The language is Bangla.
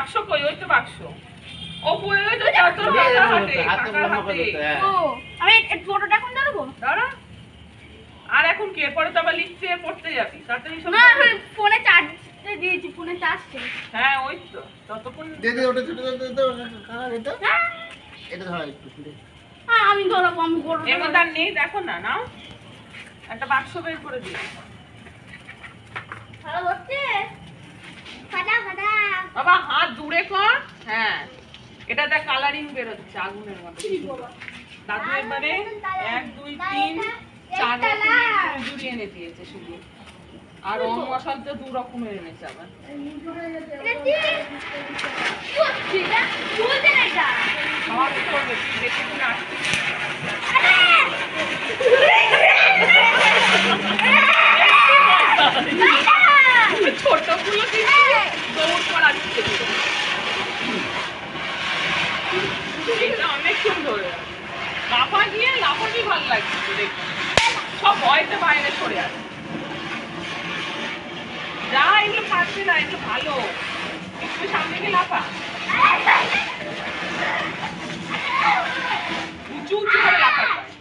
বাক্স কই? ওই তো বাক্স। ও কই? ওই তো তোর হাতে হাতে। ও আমি ফটোটা এখন দাঁড়াবো দাঁড়া। আর এখন কি? এরপরে তো আবার লিখতে পড়তে যাবি। তাড়াতাড়ি সব। না ফোনে চার্জ দিয়েছি, ফোনে চার্জ শেষ। হ্যাঁ ওই তো ততক্ষণ। দে ওটা ছোট কাকা এটা এটা ধর একটু দে। হ্যাঁ আমি ধরবো, আমি করবো। এর মধ্যে আর নেই, দেখো না। নাও একটা বাক্স বের করে দিই। ভালো হচ্ছে ফাটা ফাটা। বাবা হাত দূরে কর। হ্যাঁ এটা দেখ কালারিং বের হচ্ছে আগুনের মতো। দাদু এবারে 1 2 3 4 রকমের জুড়ি এনে দিয়েছে শুধু। আর রং মশলা তো 2 রকমের এনেছে আবার। খাওয়া কি করবে? তুই দেখে দিন আসছিস। ছোটগুলো দিচ্ছি দৌড় করাচ্ছে। এটা অনেক সুন্দর। লাফাকি ভালো লাগছে দেখতে। সব ভয়তে বাইরে সরে আসে। যা এগুলো পারছে না, এগুলো ভালো। একটু সামনে গিয়ে লাফা।